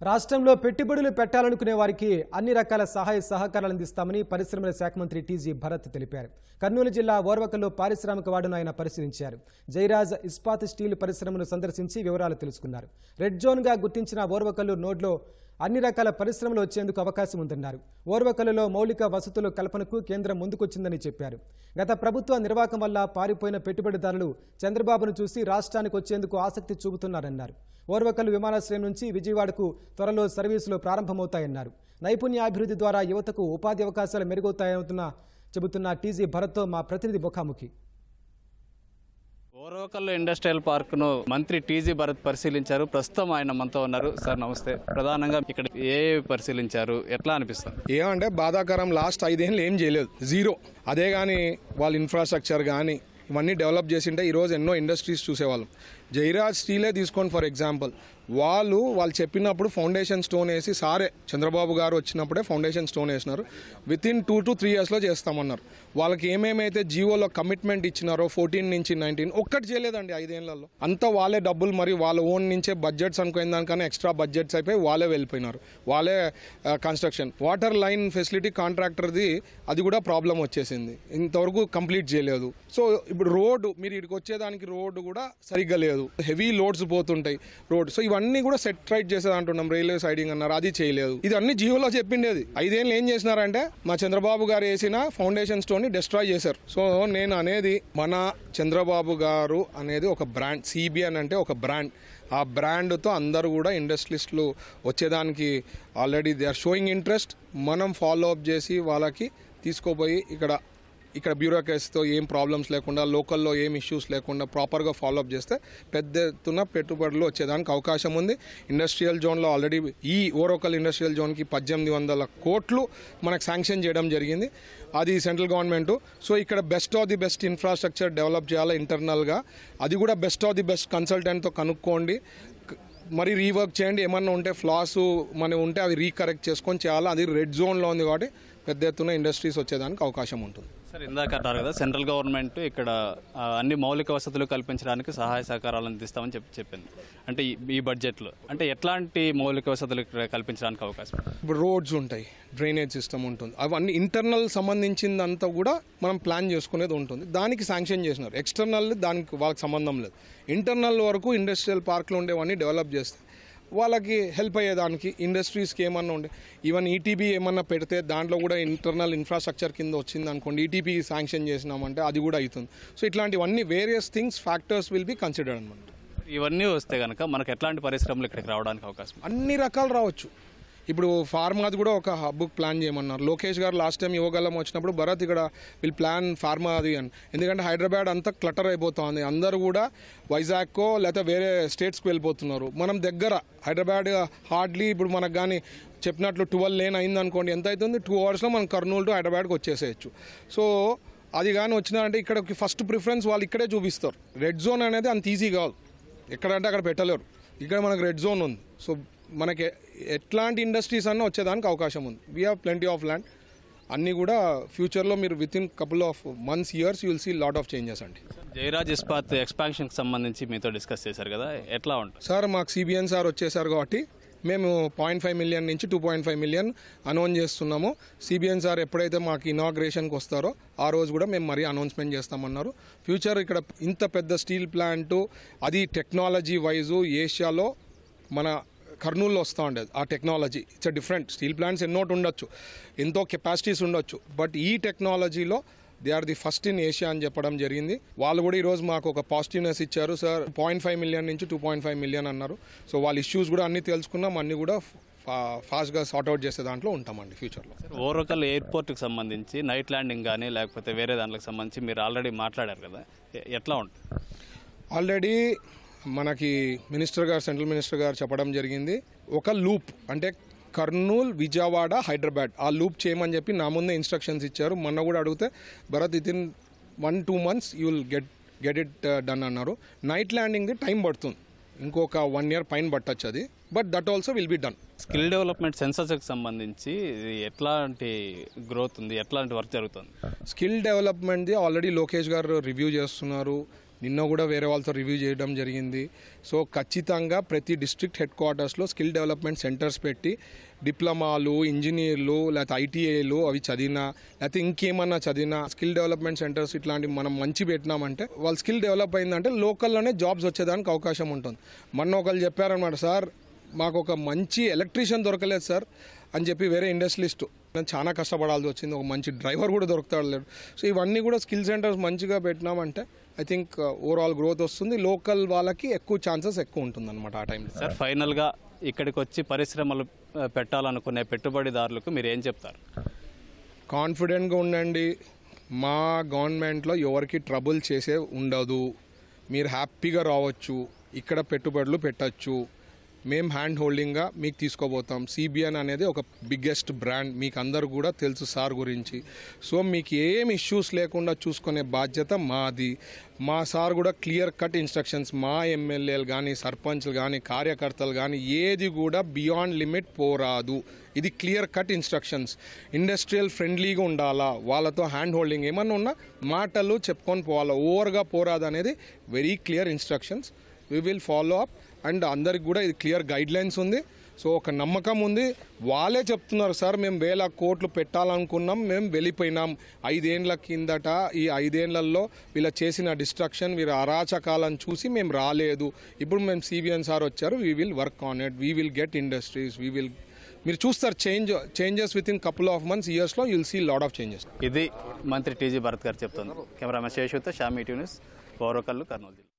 రాష్ట్రంలో పెట్టుబడులు పెట్టాలనుకునే వారికి అన్ని రకాల సహాయ సహకారాలు అందిస్తామని పరిశ్రమల శాఖ మంత్రి టీజీ భరత్ తెలిపారు. కర్నూలు జిల్లా ఓర్వకల్లో పారిశ్రామిక వార్డును ఆయన పరిశీలించారు. జైరాజ్ ఇస్పాత్ స్టీల్ పరిశ్రమను సందర్శించి వివరాలు తెలుసుకున్నారు. రెడ్ జోన్గా గుర్తించిన ఓర్వకల్లు నోడ్లో అన్ని రకాల పరిశ్రమలు వచ్చేందుకు అవకాశం ఉందన్నారు. ఓర్వకల్లులో మౌలిక వసతుల కల్పనకు కేంద్రం ముందుకొచ్చిందని చెప్పారు. గత ప్రభుత్వ నిర్వాహకం వల్ల పారిపోయిన పెట్టుబడిదారులు చంద్రబాబును చూసి రాష్ట్రానికి వచ్చేందుకు ఆసక్తి చూపుతున్నారన్నారు. ఓర్వకల్లు విమానాశ్రయం నుంచి విజయవాడకు త్వరలో సర్వీసులు ప్రారంభమవుతాయన్నారు. నైపుణ్యాభివృద్ధి ద్వారా యువతకు ఉపాధి అవకాశాలు మెరుగవుతాయని చెబుతున్న టీజీ భరత్తో మా ప్రతినిధి ముఖాముఖి. ఓర్వకల్లు ఇండస్ట్రియల్ పార్క్ ను మంత్రి టీజీ భరత్ పరిశీలించారు. ప్రస్తుతం ఆయన మనతో ఉన్నారు. సార్ నమస్తే. ప్రధానంగా ఇక్కడ ఏ పరిశీలించారు, ఎట్లా అనిపిస్తుంది? ఏమంటే బాధాకరం, లాస్ట్ 5 ఏళ్ళు ఏం చేయలేదు, జీరో. అదే కానీ వాళ్ళ ఇన్ఫ్రాస్ట్రక్చర్ కానీ ఇవన్నీ డెవలప్ చేసింటే ఈరోజు ఎన్నో ఇండస్ట్రీస్ చూసేవాళ్ళం. జైరాజ్ స్టీలే తీసుకోండి ఫర్ ఎగ్జాంపుల్. వాళ్ళు చెప్పినప్పుడు ఫౌండేషన్ స్టోన్ వేసి, సారే చంద్రబాబు గారు వచ్చినప్పుడే ఫౌండేషన్ స్టోన్ వేసినారు. వితిన్ 2 to 3 yearsలో చేస్తామన్నారు. వాళ్ళకి ఏమేమైతే జియోలో కమిట్మెంట్ ఇచ్చినారో 14 నుంచి 19 ఒక్కటి చేయలేదండి 5 ఏళ్లలో. అంతా వాళ్ళే డబ్బులు, మరి వాళ్ళ ఓన్ నుంచే బడ్జెట్స్ అనుకునే దానికన్నా ఎక్స్ట్రా బడ్జెట్స్ అయిపోయి వాళ్ళే వెళ్ళిపోయినారు. వాళ్ళే కన్స్ట్రక్షన్ వాటర్ లైన్ ఫెసిలిటీ కాంట్రాక్టర్ది అది కూడా ప్రాబ్లం వచ్చేసింది, ఇంతవరకు కంప్లీట్ చేయలేదు. సో ఇప్పుడు రోడ్డు, మీరు ఇక్కడికి వచ్చేదానికి రోడ్డు కూడా సరిగ్గా లేదు, హెవీ లోడ్స్ పోతుంటాయి రోడ్. సో ఇవన్నీ కూడా సెట్ రైట్ చేసేది అంటున్నాం. రైల్వే సైడింగ్ అన్నారు, అది చేయలేదు. ఇది అన్ని జియోలో చెప్పిండేది. 5 ఏళ్ళు ఏం చేసినారంటే మా చంద్రబాబు గారు వేసిన ఫౌండేషన్ స్టోన్ ని డిస్ట్రాయ్ చేశారు. సో నేను అనేది, మన చంద్రబాబు గారు అనేది ఒక బ్రాండ్, సిబిఎన్ అంటే ఒక బ్రాండ్. ఆ బ్రాండ్తో అందరూ కూడా ఇండస్ట్రియలిస్టులు వచ్చేదానికి already they are showing interest. మనం ఫాలో అప్ చేసి వాళ్ళకి తీసుకోపోయి ఇక్కడ బ్యూరోక్రసీతో ఏం ప్రాబ్లమ్స్ లేకుండా, లోకల్లో ఏం ఇష్యూస్ లేకుండా ప్రాపర్గా ఫాలోఅప్ చేస్తే పెద్ద ఎత్తున పెట్టుబడులు వచ్చేదానికి అవకాశం ఉంది. ఇండస్ట్రియల్ జోన్లో ఆల్రెడీ ఈ ఓర్వకల్ ఇండస్ట్రియల్ జోన్కి 1800 కోట్లు మనకు శాంక్షన్ చేయడం జరిగింది, అది సెంట్రల్ గవర్నమెంట్. సో ఇక్కడ best of the best infrastructure develop చేయాలి ఇంటర్నల్గా. అది కూడా బెస్ట్ ఆఫ్ ది బెస్ట్ కన్సల్టెంట్తో కనుక్కోండి, మరి రీవర్క్ చేయండి. ఏమన్నా ఉంటే ఫ్లాస్ ఉంటే అవి రీకరెక్ట్ చేసుకొని చేయాలి. అది రెడ్ జోన్లో ఉంది కాబట్టి పెద్ద ఎత్తున ఇండస్ట్రీస్ వచ్చేదానికి అవకాశం ఉంటుంది. సార్ ఇందాక అన్నారు కదా, సెంట్రల్ గవర్నమెంట్ ఇక్కడ అన్ని మౌలిక వసతులు కల్పించడానికి సహాయ సహకారాలు అందిస్తామని చెప్పింది. అంటే ఈ బడ్జెట్లో అంటే ఎట్లాంటి మౌలిక వసతులు కల్పించడానికి అవకాశం? ఇప్పుడు రోడ్స్ ఉంటాయి, డ్రైనేజ్ సిస్టమ్ ఉంటుంది, అవన్నీ ఇంటర్నల్ సంబంధించిందంతా కూడా మనం ప్లాన్ చేసుకునేది ఉంటుంది. దానికి శాంక్షన్ చేసినారు. ఎక్స్టర్నల్ దానికి వాళ్ళకి సంబంధం లేదు. ఇంటర్నల్ వరకు ఇండస్ట్రియల్ పార్క్లో ఉండేవన్నీ డెవలప్ చేస్తే వాళ్ళకి హెల్ప్ అయ్యేదానికి, ఇండస్ట్రీస్కి ఏమన్నా ఉండే, ఈవెన్ ఈటీపీ ఏమన్నా పెడితే దాంట్లో కూడా ఇంటర్నల్ ఇన్ఫ్రాస్ట్రక్చర్ కింద వచ్చింది అనుకోండి, ఈటీపీ శాంక్షన్ చేసినామంటే అది కూడా అవుతుంది. సో ఇట్లాంటివన్నీ various things, factors will be considered అనమాట. ఇవన్నీ వస్తే కనుక మనకు ఎట్లాంటి పరిశ్రమలు ఇక్కడికి రావడానికి అవకాశం? అన్ని రకాలు రావచ్చు. ఇప్పుడు ఫార్మాది కూడా ఒక హబ్ ప్లాన్ చేయమన్నారు. లోకేష్ గారు లాస్ట్ టైం యువగలం వచ్చినప్పుడు భరత్ ఇక్కడ వీళ్ళు ప్లాన్ ఫార్మాది అని, ఎందుకంటే హైదరాబాద్ అంతా క్లటర్ అయిపోతుంది. అందరూ కూడా వైజాగ్కో లేకపోతే వేరే స్టేట్స్కి వెళ్ళిపోతున్నారు. మనం దగ్గర హైదరాబాద్ హార్డ్లీ ఇప్పుడు మనకు కానీ చెప్పినట్లు 12 lane అయింది అనుకోండి, ఎంత అవుతుంది, 2 hours మనం కర్నూలు టు హైదరాబాద్కి వచ్చేసేయచ్చు. సో అది కానీ వచ్చినారంటే ఇక్కడికి ఫస్ట్ ప్రిఫరెన్స్ వాళ్ళు ఇక్కడే చూపిస్తారు. రెడ్ జోన్ అనేది అంత ఈజీ కాదు, ఎక్కడంటే అక్కడ పెట్టలేరు. ఇక్కడ మనకు రెడ్ జోన్ ఉంది. సో మనకి ఎట్లాంటి ఇండస్ట్రీస్ అన్నా వచ్చేదానికి అవకాశం ఉంది. We have plenty of land. అన్నీ కూడా ఫ్యూచర్లో మీరు within couple of months, years you will see lot of changes అండి. జైరాజ్ ఇస్పాత్ ఎక్స్పాన్షన్కి సంబంధించి మీతో డిస్కస్ చేశారు కదా, ఎట్లా ఉంటుంది సార్? మాకు సిబిఎన్ సార్ వచ్చేసారు కాబట్టి మేము 0.5 million నుంచి 2.5 million అనౌన్స్ చేస్తున్నాము. సిబిఎన్ సార్ ఎప్పుడైతే మాకు ఇనాగ్రేషన్కి వస్తారో ఆ రోజు కూడా మేము మరీ అనౌన్స్మెంట్ చేస్తామన్నారు. ఫ్యూచర్ ఇక్కడ ఇంత పెద్ద స్టీల్ ప్లాంటు, అది టెక్నాలజీ వైజు ఏషియాలో మన కర్నూలులో వస్తూ ఉండేది. ఆ technology it's different. Steel plants ఎన్నోటి ఉండొచ్చు, ఎంతో కెపాసిటీస్ ఉండొచ్చు, బట్ ఈ టెక్నాలజీలో they are the first in Asia అని చెప్పడం జరిగింది. వాళ్ళు కూడా ఈరోజు మాకు ఒక పాజిటివ్నెస్ ఇచ్చారు. సార్ 0.5 million నుంచి 2.5 million అన్నారు. సో వాళ్ళ ఇష్యూస్ కూడా అన్ని తెలుసుకున్నాం, అన్ని కూడా ఫాస్ట్గా సార్ట్అవుట్ చేసే దాంట్లో ఉంటామండి ఫ్యూచర్లో. ఓర్వకల్ ఎయిర్పోర్ట్కి సంబంధించి నైట్ ల్యాండింగ్ కానీ లేకపోతే వేరే దాంట్లకు సంబంధించి మీరు ఆల్రెడీ మాట్లాడారు కదా, ఎట్లా ఉంటుంది? ఆల్రెడీ మనకి మినిస్టర్ గారు, సెంట్రల్ మినిస్టర్ గారు చెప్పడం జరిగింది, ఒక లూప్ అంటే కర్నూల్, విజయవాడ, హైదరాబాద్ ఆ లూప్ చేయమని చెప్పి నా ముందే ఇన్స్ట్రక్షన్స్ ఇచ్చారు. మొన్న కూడా అడిగితే Bharat within 1-2 months you will get it done అన్నారు. నైట్ ల్యాండింగ్ది టైం పడుతుంది, ఇంకొక 1 year పైన పట్టచ్చు అది, but that also will be done. Skill development సెన్సర్స్కి సంబంధించి ఎట్లాంటి గ్రోత్ ఉంది, ఎట్లాంటి వర్క్ జరుగుతుంది? స్కిల్ డెవలప్మెంట్ది ఆల్రెడీ లోకేష్ గారు రివ్యూ చేస్తున్నారు. నిన్న కూడా వేరే వాళ్ళతో రివ్యూ చేయడం జరిగింది. సో ఖచ్చితంగా ప్రతి డిస్ట్రిక్ట్ హెడ్ క్వార్టర్స్లో స్కిల్ డెవలప్మెంట్ సెంటర్స్ పెట్టి డిప్లొమాలు, ఇంజనీర్లు, లేకపోతే ఐటీఐలు అవి చదివినా, లేకపోతే ఇంకేమన్నా చదివినా స్కిల్ డెవలప్మెంట్ సెంటర్స్ ఇట్లాంటివి మనం మంచి పెట్టినామంటే వాళ్ళ స్కిల్ డెవలప్ అయిందంటే లోకల్లోనే జాబ్స్ వచ్చేదానికి అవకాశం ఉంటుంది. మొన్న ఒకళ్ళు చెప్పారనమాట, సార్ మాకు ఒక మంచి ఎలక్ట్రీషియన్ దొరకలేదు సార్ అని చెప్పి వేరే ఇండస్ట్రియలిస్ట్, నేను చాలా కష్టపడాల్సి వచ్చింది, ఒక మంచి డ్రైవర్ కూడా దొరుకుతాడు లేడు. సో ఇవన్నీ కూడా స్కిల్ సెంటర్స్ మంచిగా పెట్టినామంటే ఐ థింక్ ఓవరాల్ గ్రోత్ వస్తుంది, లోకల్ వాళ్ళకి ఎక్కువ ఛాన్సెస్ ఎక్కువ ఉంటుంది అనమాట ఆ టైంలో. సార్ ఫైనల్గా ఇక్కడికి వచ్చి పరిశ్రమలు పెట్టాలనుకునే పెట్టుబడిదారులకు మీరు ఏం చెప్తారు? కాన్ఫిడెంట్గా ఉండండి, మా గవర్నమెంట్లో ఎవరికి ట్రబుల్ చేసే ఉండదు, మీరు హ్యాపీగా రావచ్చు, ఇక్కడ పెట్టుబడులు పెట్టచ్చు, మేము హ్యాండ్ హోల్డింగ్గా మీకు తీసుకోబోతాం. సిబిఎన్ అనేది ఒక బిగ్గెస్ట్ బ్రాండ్, మీకు అందరు కూడా తెలుసు సార్ గురించి. సో మీకు ఏం ఇష్యూస్ లేకుండా చూసుకునే బాధ్యత మాది. మా సార్ కూడా క్లియర్ కట్ ఇన్స్ట్రక్షన్స్, మా ఎమ్మెల్యేలు కానీ సర్పంచ్లు కానీ కార్యకర్తలు కానీ ఏది కూడా బియాండ్ లిమిట్ పోరాదు, ఇది క్లియర్ కట్ ఇన్స్ట్రక్షన్స్. ఇండస్ట్రియల్ ఫ్రెండ్లీగా ఉండాలా, వాళ్ళతో హ్యాండ్ హోల్డింగ్ ఏమన్నా ఉన్నా మాటలు చెప్పుకొని పోవాలా, ఓవర్గా పోరాదు అనేది very clear instructions. We will follow up and అందరికి కూడా ఇది క్లియర్ గైడ్ లైన్స్ ఉంది. సో ఒక నమ్మకం ఉంది, వాళ్ళే చెప్తున్నారు సార్ మేము 1000 కోట్లు పెట్టాలనుకున్నాం, మేము వెళ్ళిపోయినాం 5 ఏండ్ల కిందట, ఈ 5 ఏండ్లలో వీళ్ళ చేసిన డిస్ట్రక్షన్, వీళ్ళ అరాచకాలను చూసి మేము రాలేదు, ఇప్పుడు మేము సిబిఎన్ సార్ వచ్చారు, we will work on it, we will get industries, we will, మీరు చూస్తారు changes within couple of months, ఇయర్స్లో you'll see lot of changes. ఇది మంత్రి టీజీ భరత్ గారు చెప్తుంది. కెమెరామెన్ శేషుతో షామీ న్యూస్, ఓర్వకల్లు, కర్నూలు జిల్లా.